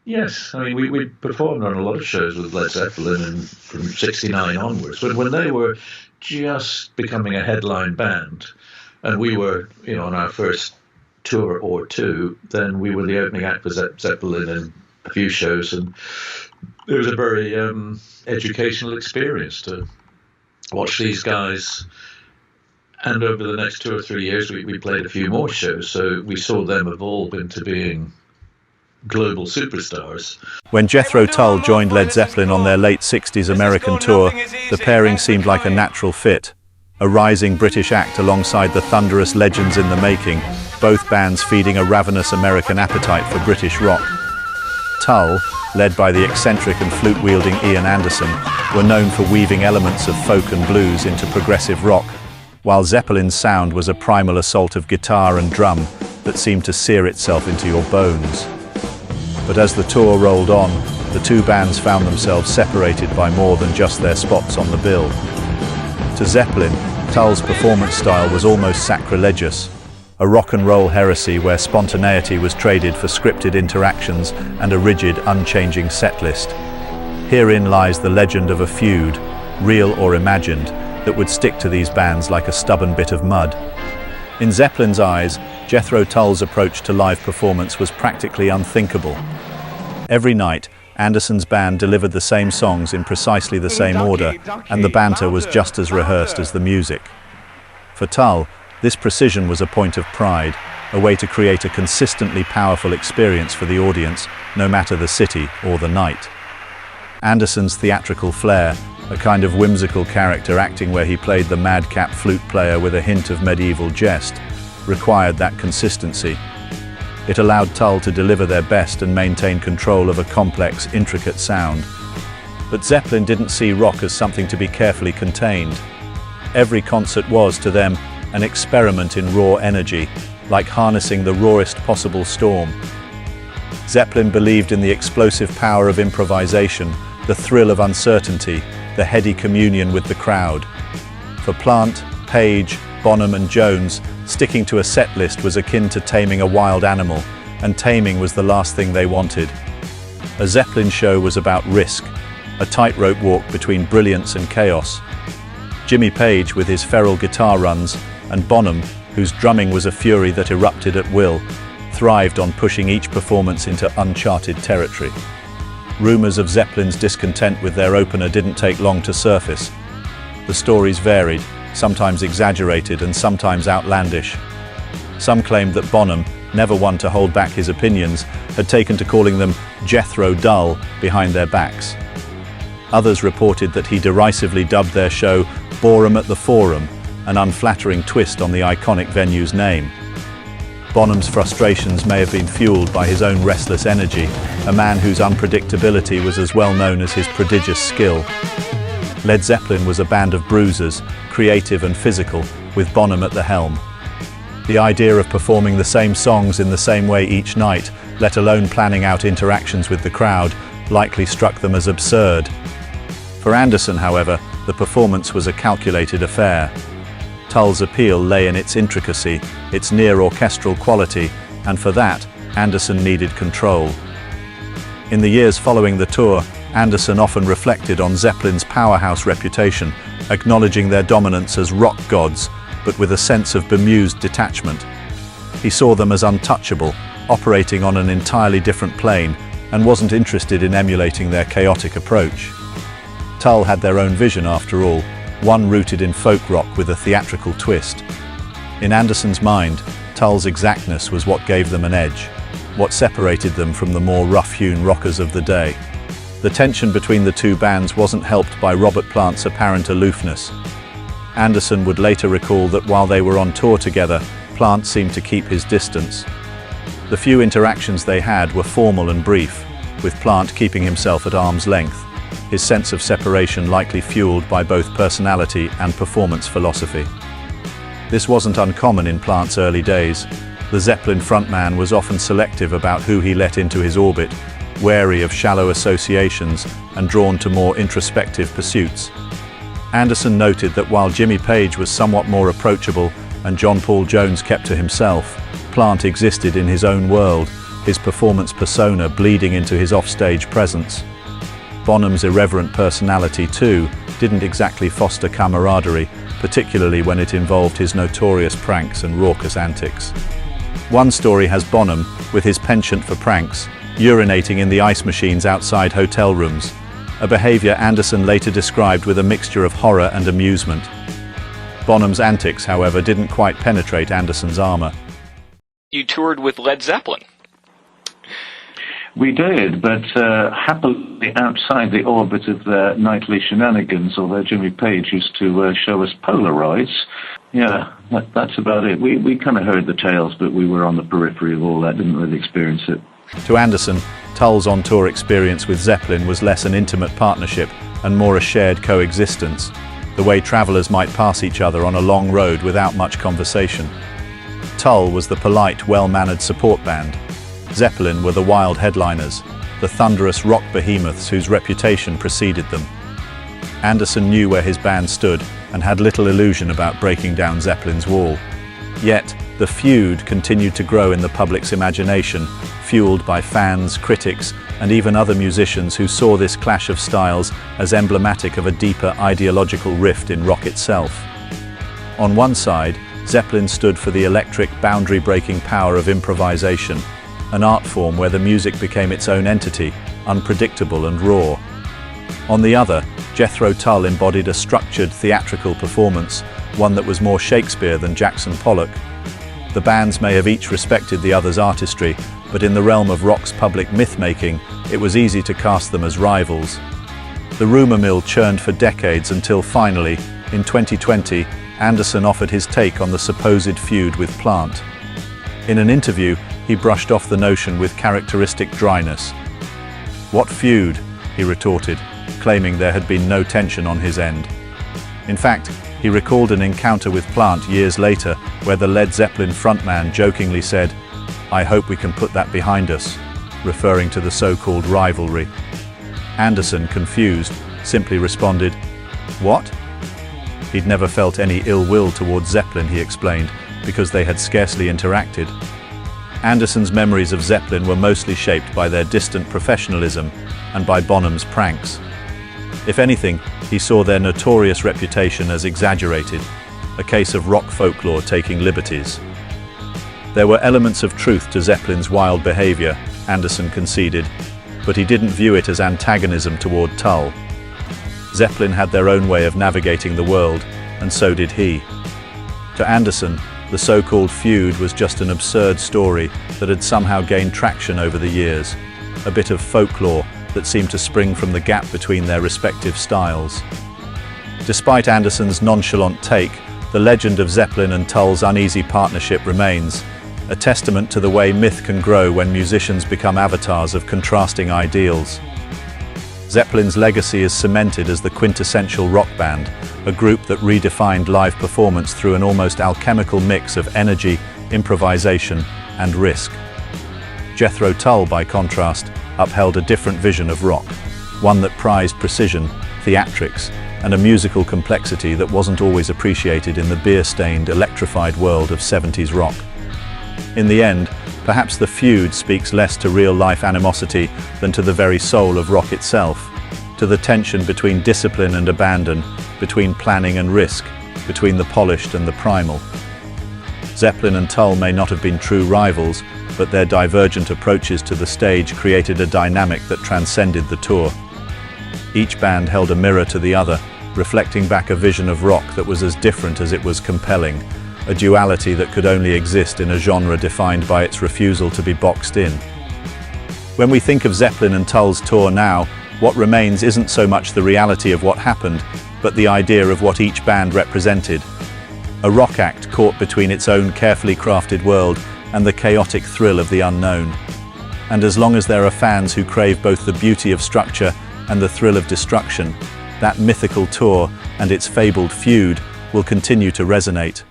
Yes, I mean we performed on a lot of shows with Led Zeppelin and from '69 onwards. When they were just becoming a headline band, and we were, on our first tour or two, then we were the opening act for Zeppelin in a few shows, and it was a very educational experience to watch these guys. And over the next 2 or 3 years, we played a few more shows, so we saw them evolve into being global superstars. When Jethro Tull joined Led Zeppelin on their late 60s American tour, the pairing seemed like a natural fit. A rising British act alongside the thunderous legends in the making, both bands feeding a ravenous American appetite for British rock. Tull, led by the eccentric and flute-wielding Ian Anderson, were known for weaving elements of folk and blues into progressive rock, while Zeppelin's sound was a primal assault of guitar and drum that seemed to sear itself into your bones. But as the tour rolled on, the two bands found themselves separated by more than just their spots on the bill. To Zeppelin, Tull's performance style was almost sacrilegious, a rock and roll heresy where spontaneity was traded for scripted interactions and a rigid, unchanging setlist. Herein lies the legend of a feud, real or imagined, that would stick to these bands like a stubborn bit of mud. In Zeppelin's eyes, Jethro Tull's approach to live performance was practically unthinkable. Every night, Anderson's band delivered the same songs in precisely the same order, and the banter was just as rehearsed as the music. For Tull, this precision was a point of pride, a way to create a consistently powerful experience for the audience, no matter the city or the night. Anderson's theatrical flair, a kind of whimsical character acting where he played the madcap flute player with a hint of medieval jest, required that consistency. It allowed Tull to deliver their best and maintain control of a complex, intricate sound. But Zeppelin didn't see rock as something to be carefully contained. Every concert was, to them, an experiment in raw energy, like harnessing the rawest possible storm. Zeppelin believed in the explosive power of improvisation, the thrill of uncertainty, the heady communion with the crowd. For Plant, Page, Bonham and Jones, sticking to a set list was akin to taming a wild animal, and taming was the last thing they wanted. A Zeppelin show was about risk, a tightrope walk between brilliance and chaos. Jimmy Page, with his feral guitar runs, and Bonham, whose drumming was a fury that erupted at will, thrived on pushing each performance into uncharted territory. Rumors of Zeppelin's discontent with their opener didn't take long to surface. The stories varied, sometimes exaggerated and sometimes outlandish. Some claimed that Bonham, never one to hold back his opinions, had taken to calling them Jethro Tull behind their backs. Others reported that he derisively dubbed their show Borum at the Forum, an unflattering twist on the iconic venue's name. Bonham's frustrations may have been fueled by his own restless energy, a man whose unpredictability was as well known as his prodigious skill. Led Zeppelin was a band of bruisers, creative and physical, with Bonham at the helm. The idea of performing the same songs in the same way each night, let alone planning out interactions with the crowd, likely struck them as absurd. For Anderson, however, the performance was a calculated affair. Tull's appeal lay in its intricacy, its near-orchestral quality, and for that, Anderson needed control. In the years following the tour, Anderson often reflected on Zeppelin's powerhouse reputation, acknowledging their dominance as rock gods, but with a sense of bemused detachment. He saw them as untouchable, operating on an entirely different plane, and wasn't interested in emulating their chaotic approach. Tull had their own vision after all, one rooted in folk rock with a theatrical twist. In Anderson's mind, Tull's exactness was what gave them an edge, what separated them from the more rough-hewn rockers of the day. The tension between the two bands wasn't helped by Robert Plant's apparent aloofness. Anderson would later recall that while they were on tour together, Plant seemed to keep his distance. The few interactions they had were formal and brief, with Plant keeping himself at arm's length, his sense of separation likely fueled by both personality and performance philosophy. This wasn't uncommon in Plant's early days. The Zeppelin frontman was often selective about who he let into his orbit, wary of shallow associations and drawn to more introspective pursuits. Anderson noted that while Jimmy Page was somewhat more approachable and John Paul Jones kept to himself, Plant existed in his own world, his performance persona bleeding into his offstage presence. Bonham's irreverent personality, too, didn't exactly foster camaraderie, particularly when it involved his notorious pranks and raucous antics. One story has Bonham, with his penchant for pranks, urinating in the ice machines outside hotel rooms, a behavior Anderson later described with a mixture of horror and amusement. Bonham's antics, however, didn't quite penetrate Anderson's armor. You toured with Led Zeppelin. We did, but happily outside the orbit of their nightly shenanigans, although Jimmy Page used to show us Polaroids. Yeah, that's about it. We kind of heard the tales, but we were on the periphery of all that, didn't really experience it. To Anderson, Tull's on-tour experience with Zeppelin was less an intimate partnership and more a shared coexistence, the way travelers might pass each other on a long road without much conversation. Tull was the polite, well-mannered support band. Zeppelin were the wild headliners, the thunderous rock behemoths whose reputation preceded them. Anderson knew where his band stood and had little illusion about breaking down Zeppelin's wall. Yet, the feud continued to grow in the public's imagination, fueled by fans, critics, and even other musicians who saw this clash of styles as emblematic of a deeper ideological rift in rock itself. On one side, Zeppelin stood for the electric, boundary-breaking power of improvisation, an art form where the music became its own entity, unpredictable and raw. On the other, Jethro Tull embodied a structured, theatrical performance, one that was more Shakespeare than Jackson Pollock. The bands may have each respected the other's artistry, but in the realm of rock's public myth-making, it was easy to cast them as rivals. The rumor mill churned for decades until finally, in 2020, Anderson offered his take on the supposed feud with Plant. In an interview, he brushed off the notion with characteristic dryness. "What feud?" he retorted, claiming there had been no tension on his end. In fact, he recalled an encounter with Plant years later where the Led Zeppelin frontman jokingly said, "I hope we can put that behind us," referring to the so-called rivalry. Anderson, confused, simply responded, "What?" He'd never felt any ill will towards Zeppelin, he explained, because they had scarcely interacted. Anderson's memories of Zeppelin were mostly shaped by their distant professionalism and by Bonham's pranks. If anything, he saw their notorious reputation as exaggerated, a case of rock folklore taking liberties. There were elements of truth to Zeppelin's wild behavior, Anderson conceded, but he didn't view it as antagonism toward Tull. Zeppelin had their own way of navigating the world, and so did he. To Anderson, the so-called feud was just an absurd story that had somehow gained traction over the years, a bit of folklore that seemed to spring from the gap between their respective styles. Despite Anderson's nonchalant take, the legend of Zeppelin and Tull's uneasy partnership remains, a testament to the way myth can grow when musicians become avatars of contrasting ideals. Zeppelin's legacy is cemented as the quintessential rock band, a group that redefined live performance through an almost alchemical mix of energy, improvisation, and risk. Jethro Tull, by contrast, upheld a different vision of rock, one that prized precision, theatrics, and a musical complexity that wasn't always appreciated in the beer-stained, electrified world of 70s rock. In the end, perhaps the feud speaks less to real-life animosity than to the very soul of rock itself, to the tension between discipline and abandon, between planning and risk, between the polished and the primal. Zeppelin and Tull may not have been true rivals, but their divergent approaches to the stage created a dynamic that transcended the tour. Each band held a mirror to the other, reflecting back a vision of rock that was as different as it was compelling, a duality that could only exist in a genre defined by its refusal to be boxed in. When we think of Zeppelin and Tull's tour now, what remains isn't so much the reality of what happened, but the idea of what each band represented. A rock act caught between its own carefully crafted world and the chaotic thrill of the unknown. And as long as there are fans who crave both the beauty of structure and the thrill of destruction, that mythical tour and its fabled feud will continue to resonate.